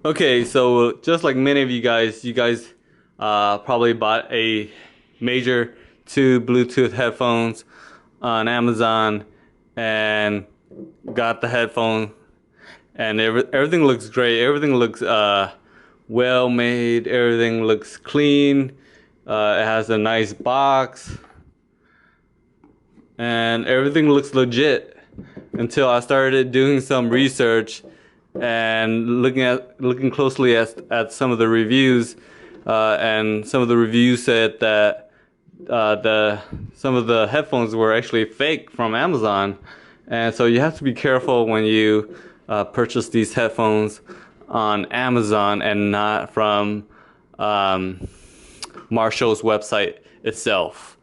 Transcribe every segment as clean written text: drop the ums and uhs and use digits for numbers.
Okay, so just like many of you guys probably bought a major two Bluetooth headphones on Amazon and got the headphone, and everything looks great. Everything looks well made. Everything looks clean. It has a nice box, and everything looks legit until I started doing some research and looking closely at some of the reviews, and some of the reviews said that the some of the headphones were actually fake from Amazon, and so you have to be careful when you purchase these headphones on Amazon and not from Marshall's website itself.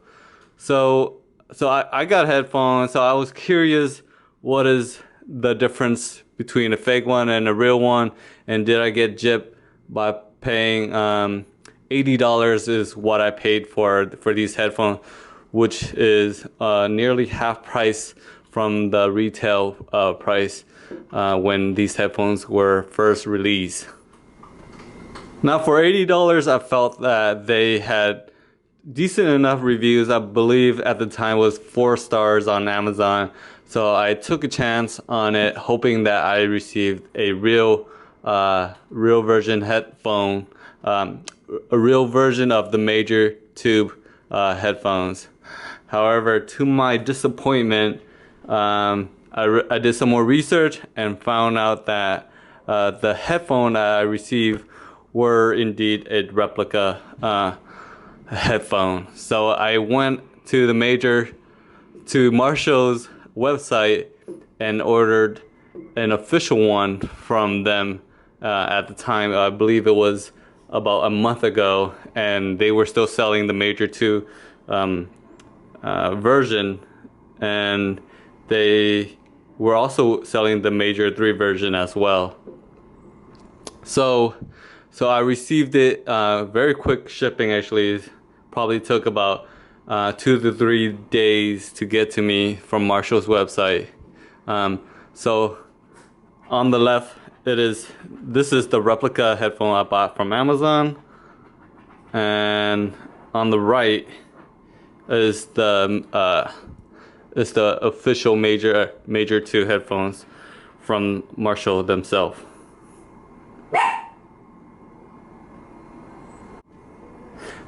So I got headphones, so I was curious what is the difference between a fake one and a real one, and did I get gypped by paying $80 is what I paid for these headphones, which is nearly half price from the retail price when these headphones were first released. Now for $80, I felt that they had decent enough reviews. I believe at the time was 4 stars on Amazon. So I took a chance on it, hoping that I received a real version headphone, a real version of the major tube headphones. However, to my disappointment, I did some more research and found out that the headphone I received were indeed a replica headphone. So I went to Marshall's website and ordered an official one from them. At the time, I believe it was about a month ago, and they were still selling the Major 2 version, and they were also selling the Major 3 version as well. So I received it, very quick shipping actually. Probably took about 2 to 3 days to get to me from Marshall's website. So on the left, this is the replica headphone I bought from Amazon, and on the right is the official Major 2 headphones from Marshall themselves.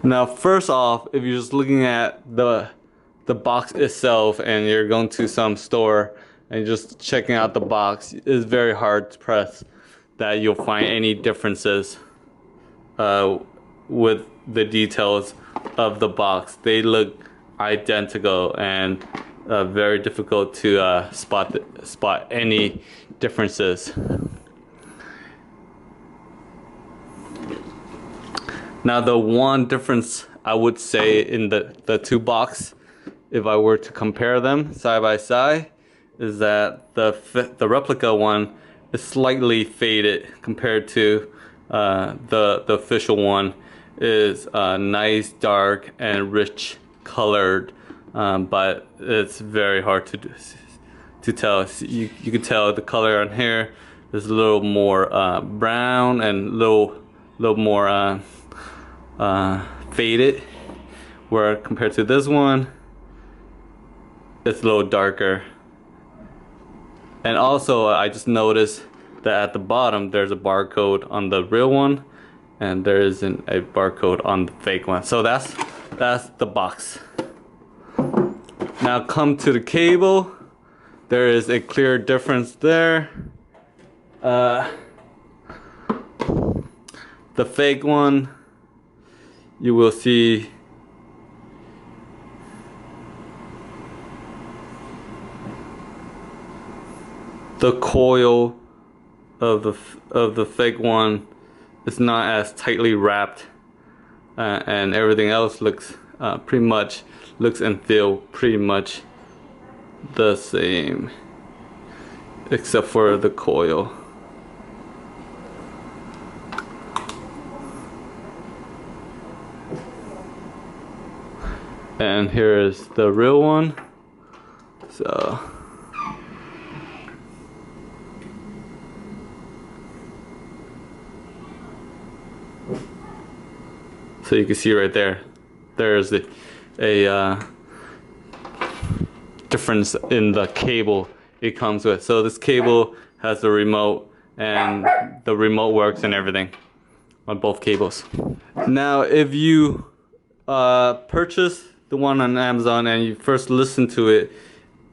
Now, first off, if you're just looking at the box itself and you're going to some store and just checking out the box, it's very hard to press that you'll find any differences with the details of the box. They look identical, and very difficult to spot any differences. Now, the one difference I would say in the two box, if I were to compare them side by side, is that the replica one is slightly faded compared to the official one. Is nice, dark, and rich colored, but it's very hard to tell. You can tell the color on here is a little more brown and a little more faded, where compared to this one it's a little darker. And also I just noticed that at the bottom there's a barcode on the real one, and there isn't a barcode on the fake one. So that's the box. Now come to the cable. There is a clear difference there. The fake one, you will see the coil of the fake one is not as tightly wrapped, and everything else looks and feel pretty much the same, except for the coil. And here is the real one. So So you can see right there, there's a difference in the cable it comes with. So this cable has the remote, and the remote works and everything on both cables. Now if you purchase the one on Amazon and you first listen to it,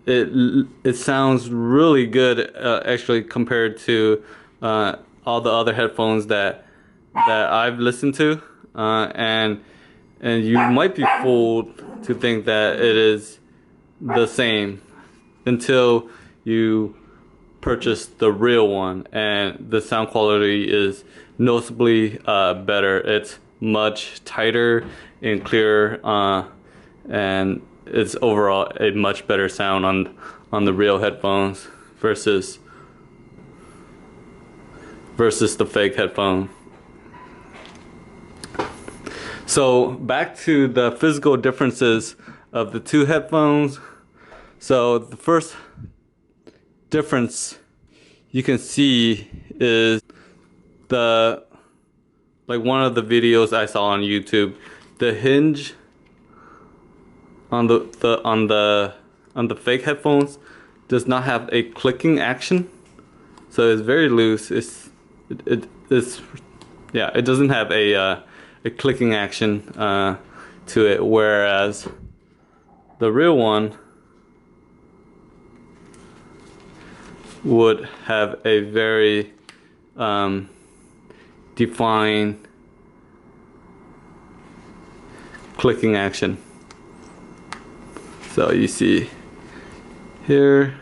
it sounds really good actually, compared to all the other headphones that I've listened to, and you might be fooled to think that it is the same until you purchase the real one, and the sound quality is noticeably better. It's much tighter and clearer, and it's overall a much better sound on the real headphones versus the fake headphone. So back to the physical differences of the two headphones. So the first difference you can see is like one of the videos I saw on YouTube, the hinge on the fake headphones does not have a clicking action, so it's very loose. It doesn't have a clicking action to it, whereas the real one would have a very defined clicking action. So you see here,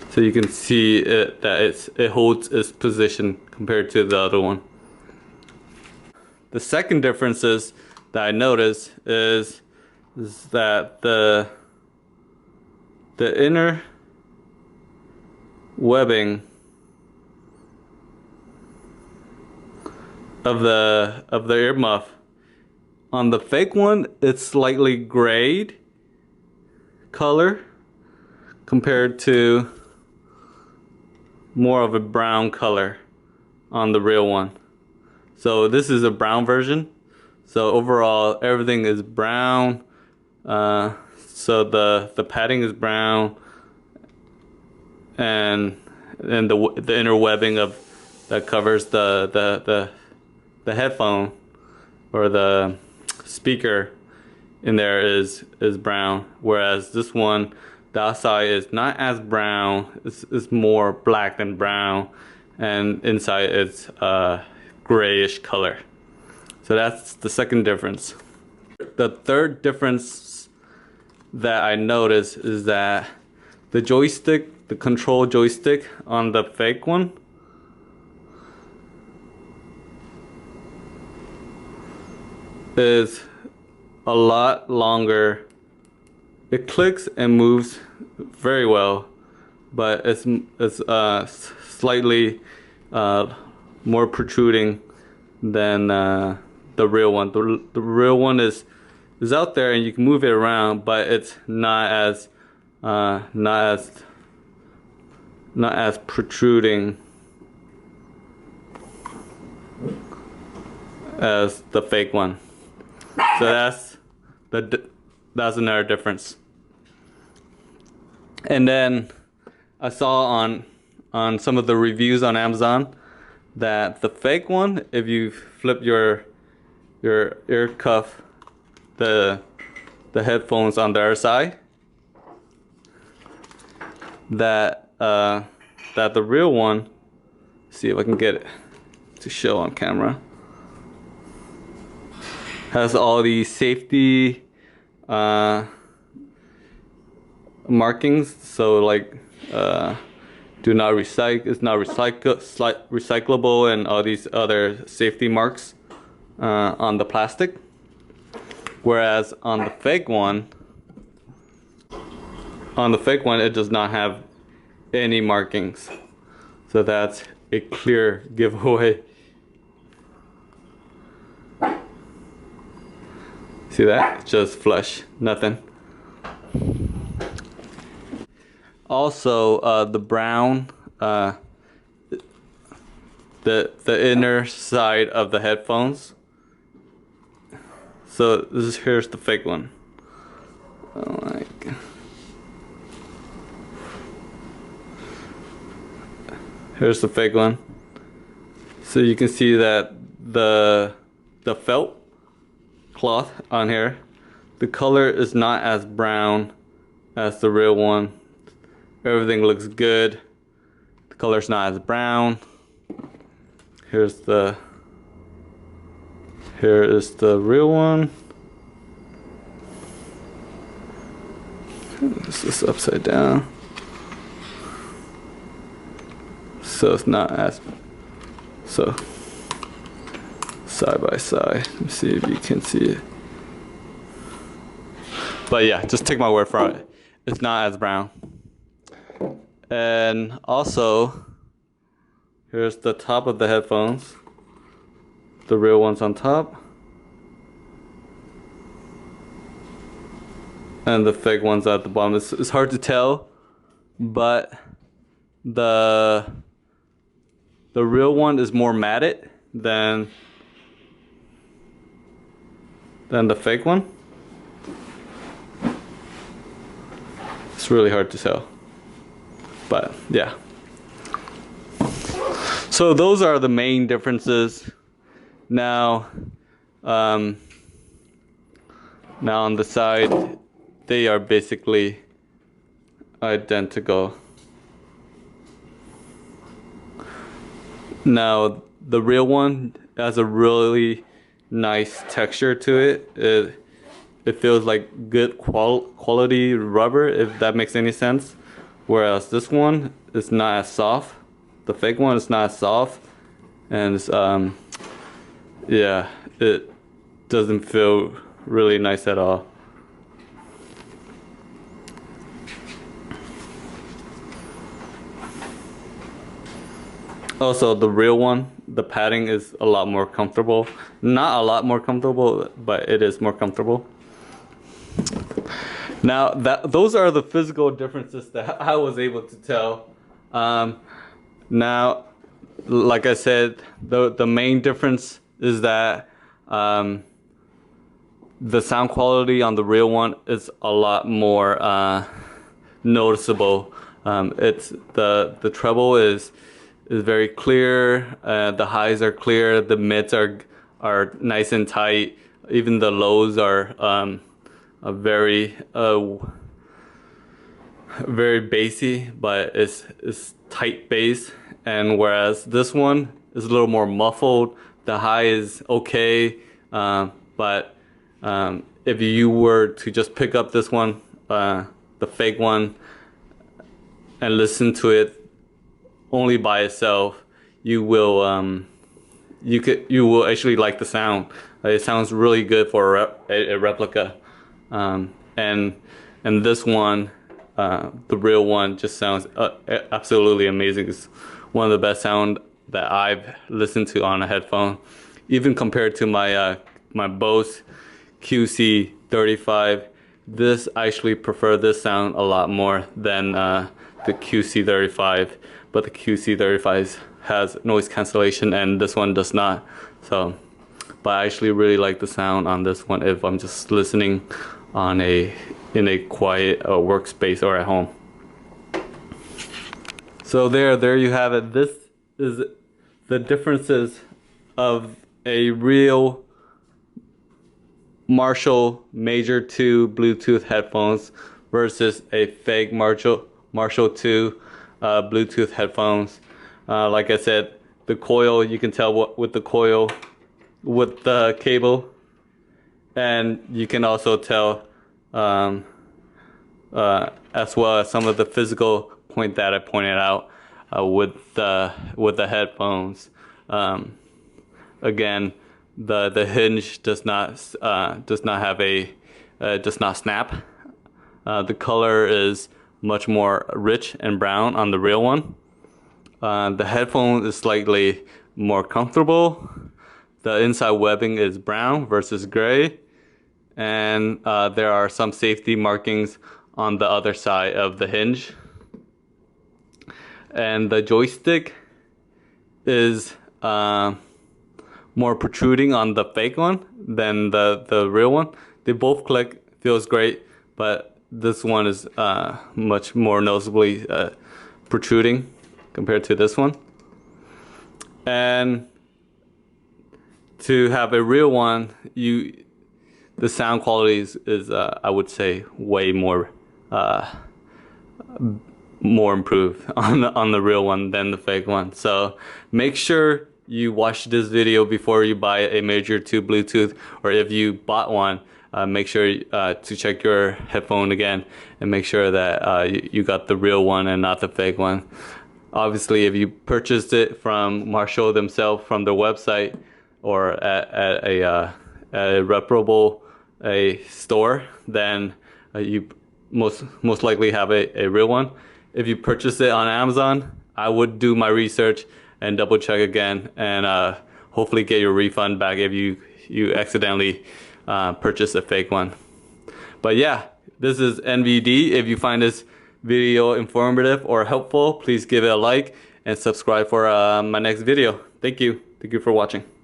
so you can see it that it holds its position compared to the other one. The second differences that I noticed is that the inner webbing of the earmuff on the fake one, it's slightly grayed color compared to more of a brown color on the real one. So this is a brown version. So overall everything is brown. So the padding is brown, and the inner webbing that covers the headphone or the speaker in there is brown, whereas this one, the outside is not as brown. It's more black than brown, and inside it's grayish color. So that's the second difference. The third difference that I noticed is that the joystick, the control joystick on the fake one, is a lot longer. It clicks and moves very well, but it's slightly more protruding than the real one. The real one is out there and you can move it around, but it's not as protruding as the fake one. So that's another difference. And then I saw on some of the reviews on Amazon that the fake one, if you flip your ear cuff, the headphones on the other side, that the real one, see if I can get it to show on camera, has all these safety markings. So like do not recycle, it's not recyclable, and all these other safety marks on the plastic. Whereas on the fake one, it does not have any markings. So that's a clear giveaway. See that? It's just flush, nothing. Also, the brown the inner side of the headphones. So here's the fake one. Oh my God. Here's the fake one. So you can see that the felt cloth on here, the color is not as brown as the real one. Everything looks good. The color's not as brown. Here is the real one. This is upside down. So it's not as, so side by side. Let me see if you can see it. But yeah, just take my word for it. It's not as brown. And also, here's the top of the headphones. The real ones on top. And the fake ones at the bottom. It's hard to tell, but the real one is more matted than the fake one. It's really hard to tell, but yeah. So those are the main differences. Now on the side, they are basically identical. Now the real one has a really nice texture to it. It feels like good quality rubber, if that makes any sense. Whereas this one is not as soft. The fake one is not as soft, and it's, yeah, it doesn't feel really nice at all. Also, the real one, the padding is a lot more comfortable. Not a lot more comfortable, but it is more comfortable. Now, those are the physical differences that I was able to tell. Now, like I said, the main difference is that the sound quality on the real one is a lot more noticeable. It's the treble is very clear. The highs are clear. The mids are nice and tight. Even the lows are very very bassy, but it's tight bass. And whereas this one is a little more muffled. The high is okay, but if you were to just pick up this one, the fake one, and listen to it only by itself, you will actually like the sound. It sounds really good for a replica, and this one, the real one, just sounds absolutely amazing. It's one of the best sound that I've listened to on a headphone, even compared to my my Bose QC35. This, I actually prefer this sound a lot more than the QC35, but the QC35 has noise cancellation and this one does not. So, but I actually really like the sound on this one if I'm just listening on in a quiet workspace or at home. So there you have it. This is the differences of a real Marshall Major 2 Bluetooth headphones versus a fake Marshall 2 Bluetooth headphones. Like I said, the coil, you can tell with the coil, with the cable, and you can also tell as well as some of the physical point that I pointed out with the headphones. Again, the hinge does not have a does not snap. The color is much more rich and brown on the real one. The headphone is slightly more comfortable. The inside webbing is brown versus gray, and there are some safety markings on the other side of the hinge. And the joystick is more protruding on the fake one than the real one. They both click, feels great, but this one is much more noticeably protruding compared to this one. And to have a real one, the sound quality is I would say way more improved on the real one than the fake one. So make sure you watch this video before you buy a Major 2 Bluetooth, or if you bought one, make sure to check your headphone again and make sure that you got the real one and not the fake one. Obviously, if you purchased it from Marshall themselves from their website or at a reputable store, then you most likely have a real one. If you purchase it on Amazon, I would do my research and double check again, and hopefully get your refund back if you accidentally purchase a fake one. But yeah, this is NVD. If you find this video informative or helpful, please give it a like and subscribe for my next video. Thank you for watching.